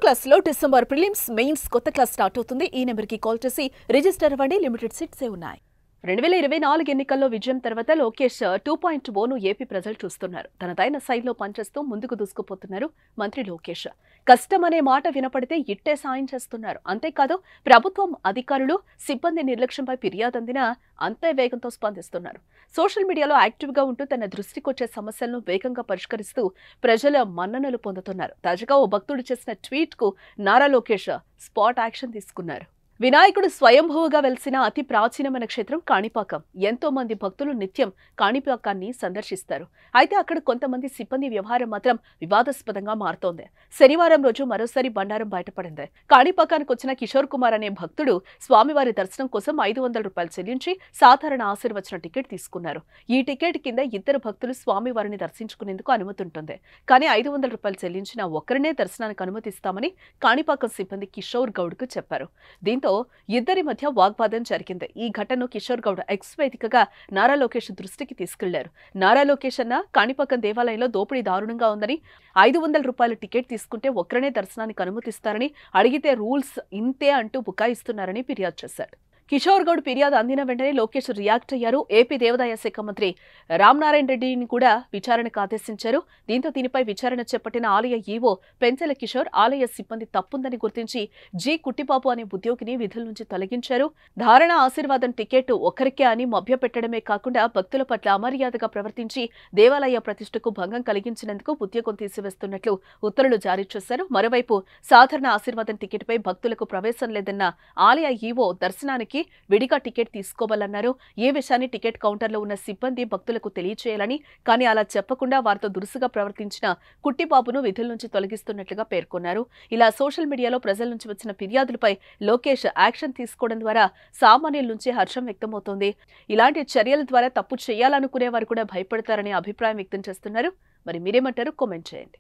Class లో December prelims mains కొత్త class start అవుతుంది. ఈ నెంబర్ కి కాల్ చేసి రిజిస్టర్ అవ్వండి. లిమిటెడ్ సీట్స్ ఉన్నాయి. 2024 ఎన్నికల్లో విజయం తర్వాత లోకేష్ 2.0ను ఏపీ ప్రజలు చూస్తున్నారు. తనదైన శైలిలో పనిచేస్తూ ముందుకు దూసుకుపోతున్నారు మంత్రి లోకేష్. కష్టం అనే మాట వినపడితే ఇట్టే సాయం చేస్తున్నారు. అంతేకాదు ప్రభుత్వం అధికారులు సిబ్బంది నిర్లక్ష్యంపై ఫిర్యాదు అందినా అంతే వేగంతో స్పందిస్తున్నారు. సోషల్ మీడియాలో యాక్టివ్గా ఉంటూ తన దృష్టికొచ్చే సమస్యలను వేగంగా పరిష్కరిస్తూ ప్రజల మన్ననలు పొందుతున్నారు. తాజాగా ఓ భక్తుడు చేసిన ట్వీట్ కు నారా లోకేష్ స్పాట్ యాక్షన్ తీసుకున్నారు. వినాయకుడు స్వయంభూగా వెలిసిన అతి ప్రాచీనమైన క్షేత్రం కాణిపాకం. ఎంతో మంది భక్తులు నిత్యం కాణిపాకాన్ని సందర్శిస్తారు. అయితే అక్కడ కొంతమంది సిబ్బంది వ్యవహారం మాత్రం వివాదాస్పదంగా మారుతోంది. శనివారం రోజు మరోసారి బండారం బయటపడింది. కాణిపాకానికి వచ్చిన కిషోర్ కుమార్ అనే భక్తుడు స్వామివారి దర్శనం కోసం 500 రూపాయలు చెల్లించి సాధారణ ఆశీర్వచన టికెట్ తీసుకున్నారు. ఈ టికెట్ కింద ఇద్దరు భక్తులు స్వామివారిని దర్శించుకునేందుకు అనుమతి ఉంటుంది. కానీ 500 రూపాయలు చెల్లించిన ఒక్కరినే దర్శనానికి అనుమతిస్తామని కాణిపాకం సిబ్బంది కిషోర్ గౌడ్కు చెప్పారు. దీంతో ఇద్దరి మధ్య వాగ్వాదం జరిగింది. ఈ ఘటనను కిషోర్ గౌడ్ ఎక్స్ వేదికగా నారా లోకేష్ దృష్టికి తీసుకెళ్లారు. నారా లోకేష్ అన్న కాణిపాకం దేవాలయంలో దోపిడీ దారుణంగా ఉందని, 500 రూపాయల టికెట్ తీసుకుంటే ఒక్కరనే దర్శనానికి అనుమతిస్తారని, అడిగితే రూల్స్ ఇంతే అంటూ బుకాయిస్తున్నారని ఫిర్యాదు చేశారు. కిషోర్ గౌడ్ ఫిర్యాదు అందిన వెంటనే లోకేష్ రియాక్ట్ అయ్యారు. ఏపీ దేవాదాయ శాఖ మంత్రి రామనారాయణ రెడ్డిని కూడా విచారణకు ఆదేశించారు. దీంతో దీనిపై విచారణ చేపట్టిన ఆలయ ఈవో పెంచెల కిషోర్ ఆలయ సిబ్బంది తప్పుందని గుర్తించి జి కుట్టిబాబు అనే ఉద్యోగిని విధుల నుంచి తొలగించారు. ధారణ ఆశీర్వాదం టికెట్ ఒక్కరికే అని మభ్యపెట్టడమే కాకుండా భక్తుల పట్ల అమర్యాదగా ప్రవర్తించి దేవాలయ ప్రతిష్టకు భంగం కలిగించినందుకు ఉద్యోగం తీసివేస్తున్నట్లు ఉత్తర్వులు జారీ చేశారు. మరోవైపు సాధారణ ఆశీర్వాదం టికెట్పై భక్తులకు ప్రవేశం లేదన్న ఆలయ ఈవో దర్శనానికి విడిగా టికెట్ తీసుకోవాలన్నారు. ఈ విషయాన్ని టికెట్ కౌంటర్లో ఉన్న సిబ్బంది భక్తులకు తెలియచేయాలని, కానీ అలా చెప్పకుండా వారితో దురుసుగా ప్రవర్తించిన కుట్టిబాబును విధుల నుంచి తొలగిస్తున్నట్లుగా పేర్కొన్నారు. ఇలా సోషల్ మీడియాలో ప్రజల నుంచి వచ్చిన ఫిర్యాదులపై లోకేష్ యాక్షన్ తీసుకోవడం ద్వారా సామాన్యుల నుంచి హర్షం వ్యక్తమవుతోంది. ఇలాంటి చర్యల ద్వారా తప్పు చేయాలనుకునే వారు కూడా భయపడతారనే అభిప్రాయం వ్యక్తం చేస్తున్నారు. మరి మీరేమంటారు? కామెంట్ చేయండి.